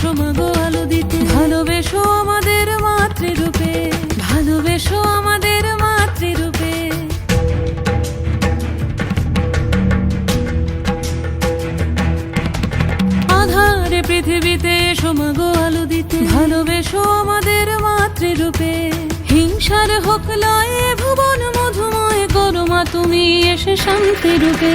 এসো মাগো আলো দিতে। ভালোবেসো আমাদের মাতৃরূপে, ভালোবেসো আমাদের মাতৃরূপে। আধারে পৃথিবীতে এসো মাগো আলো দিতে। ভালোবেসো আমাদের মাতৃরূপে। হিংসার হোক লয় ভুবন মধুময়, করো মা তুমি এসে শান্তি রূপে।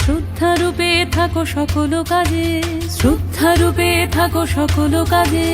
শ্রদ্ধা রূপে থাকো সকল কাজে, শ্রদ্ধা রূপে থাকো সকল কাজে।